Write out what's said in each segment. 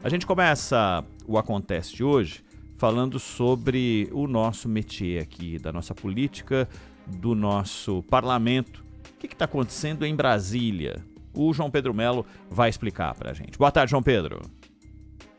A gente começa o Acontece de hoje falando sobre o nosso métier aqui, da nossa política, do nosso parlamento. O que está acontecendo em Brasília? O João Pedro Melo vai explicar pra gente. Boa tarde, João Pedro.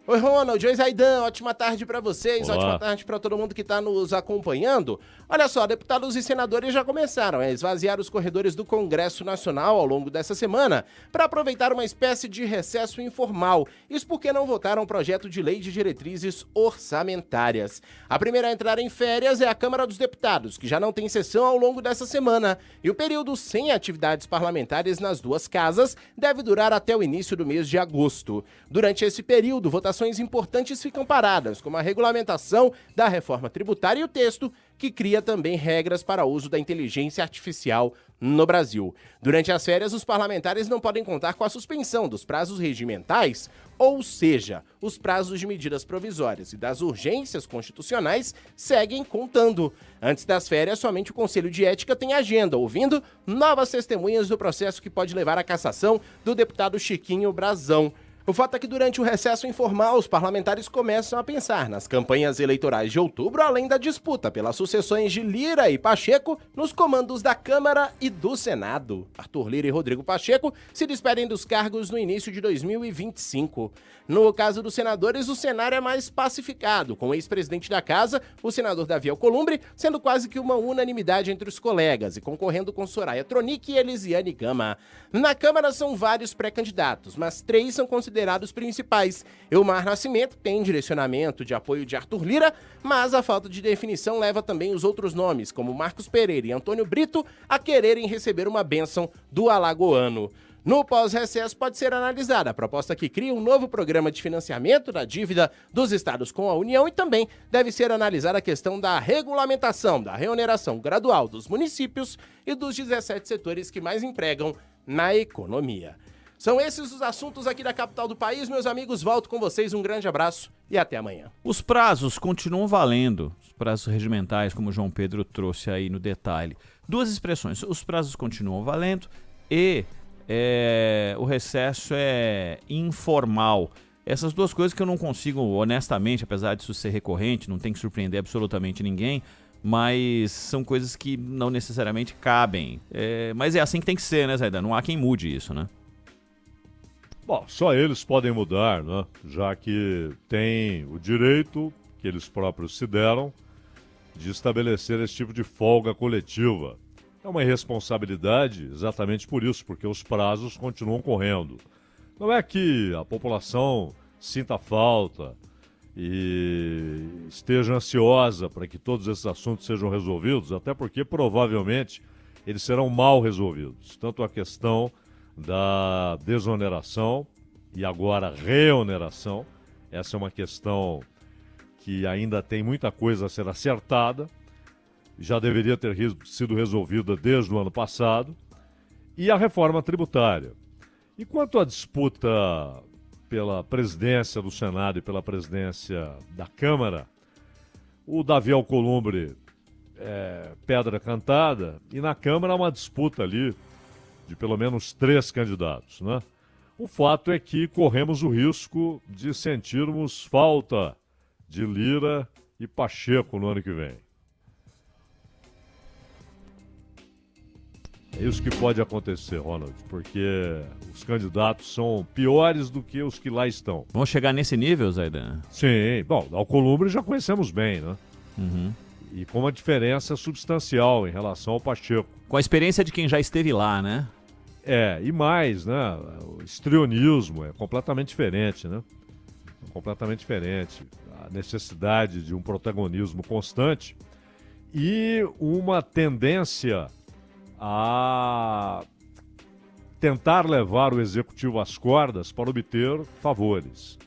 Oi, Ronald. Oi, Zaidan. Ótima tarde para vocês. Olá. Ótima tarde para todo mundo que está nos acompanhando. Olha só, deputados e senadores já começaram a esvaziar os corredores do Congresso Nacional ao longo dessa semana para aproveitar uma espécie de recesso informal. Isso porque não votaram um projeto de lei de diretrizes orçamentárias. A primeira a entrar em férias é a Câmara dos Deputados, que já não tem sessão ao longo dessa semana. E o período sem atividades parlamentares nas duas casas deve durar até o início do mês de agosto. Durante esse período, votações importantes ficam paradas, como a regulamentação da reforma tributária e o texto que cria também regras para o uso da inteligência artificial no Brasil. Durante as férias, os parlamentares não podem contar com a suspensão dos prazos regimentais, ou seja, os prazos de medidas provisórias e das urgências constitucionais seguem contando. Antes das férias, somente o Conselho de Ética tem agenda, ouvindo novas testemunhas do processo que pode levar à cassação do deputado Chiquinho Brazão. O fato é que durante o recesso informal, os parlamentares começam a pensar nas campanhas eleitorais de outubro, além da disputa pelas sucessões de Lira e Pacheco nos comandos da Câmara e do Senado. Arthur Lira e Rodrigo Pacheco se despedem dos cargos no início de 2025. No caso dos senadores, o cenário é mais pacificado, com o ex-presidente da casa, o senador Davi Alcolumbre, sendo quase que uma unanimidade entre os colegas e concorrendo com Soraya Tronic e Elisiane Gama. Na Câmara são vários pré-candidatos, mas 3 são considerados principais. Elmar Nascimento tem direcionamento de apoio de Arthur Lira, mas a falta de definição leva também os outros nomes, como Marcos Pereira e Antônio Brito, a quererem receber uma bênção do alagoano. No pós-recesso pode ser analisada a proposta que cria um novo programa de financiamento da dívida dos estados com a União e também deve ser analisada a questão da regulamentação da reoneração gradual dos municípios e dos 17 setores que mais empregam na economia. São esses os assuntos aqui da capital do país, meus amigos. Volto com vocês, um grande abraço e até amanhã. Os prazos continuam valendo, os prazos regimentais, como o João Pedro trouxe aí no detalhe. Duas expressões, os prazos continuam valendo e o recesso é informal. Essas duas coisas que eu não consigo, honestamente, apesar disso ser recorrente, não tem que surpreender absolutamente ninguém, mas são coisas que não necessariamente cabem. Mas é assim que tem que ser, né, Zaidan? Não há quem mude isso, né? Bom, só eles podem mudar, né? Já que tem o direito, que eles próprios se deram, de estabelecer esse tipo de folga coletiva. É uma irresponsabilidade exatamente por isso, porque os prazos continuam correndo. Não é que a população sinta falta e esteja ansiosa para que todos esses assuntos sejam resolvidos, até porque provavelmente eles serão mal resolvidos. Tanto a questão da desoneração e agora reoneração, essa é uma questão que ainda tem muita coisa a ser acertada, já deveria ter sido resolvida desde o ano passado, e a reforma tributária. E quanto à disputa pela presidência do Senado e pela presidência da Câmara, o Davi Alcolumbre é pedra cantada, e na Câmara há uma disputa ali de pelo menos 3 candidatos, né? O fato é que corremos o risco de sentirmos falta de Lira e Pacheco no ano que vem. É isso que pode acontecer, Ronald, porque os candidatos são piores do que os que lá estão. Vamos chegar nesse nível, Zaidan? Sim, bom, Alcolumbre já conhecemos bem, né? Uhum. E com uma diferença substancial em relação ao Pacheco. Com a experiência de quem já esteve lá, né? E mais, né? O histrionismo é completamente diferente, né? Completamente diferente. A necessidade de um protagonismo constante e uma tendência a tentar levar o executivo às cordas para obter favores,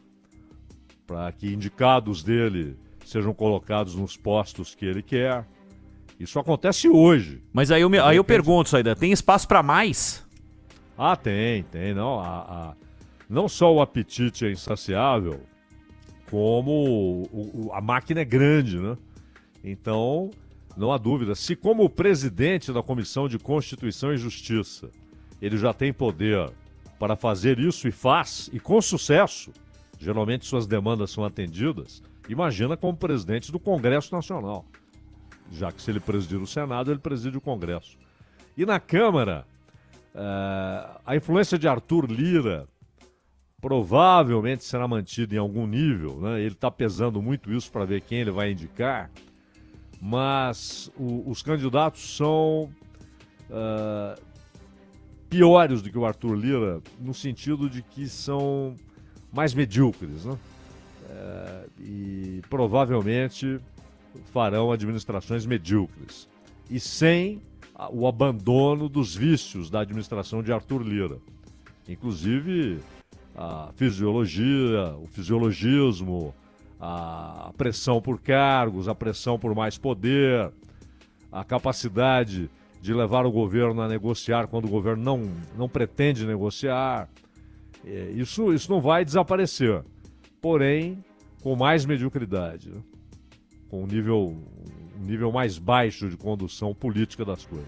para que indicados dele sejam colocados nos postos que ele quer. Isso acontece hoje. Mas aí eu pergunto, Zaidan, tem espaço para mais? Ah, tem. Não, não só o apetite é insaciável, como a máquina é grande, né? Então, não há dúvida. Se como presidente da Comissão de Constituição e Justiça, ele já tem poder para fazer isso e faz, e com sucesso, geralmente suas demandas são atendidas, imagina como presidente do Congresso Nacional. Já que se ele presidir o Senado, ele preside o Congresso. E na Câmara, a influência de Arthur Lira provavelmente será mantida em algum nível, né? Ele está pesando muito isso para ver quem ele vai indicar, mas os candidatos são piores do que o Arthur Lira, no sentido de que são mais medíocres, né? E provavelmente farão administrações medíocres e sem o abandono dos vícios da administração de Arthur Lira, inclusive a fisiologia, o fisiologismo, a pressão por cargos, a pressão por mais poder, a capacidade de levar o governo a negociar quando o governo não pretende negociar. Isso não vai desaparecer, porém com mais mediocridade, né? Com um nível mais baixo de condução política das coisas.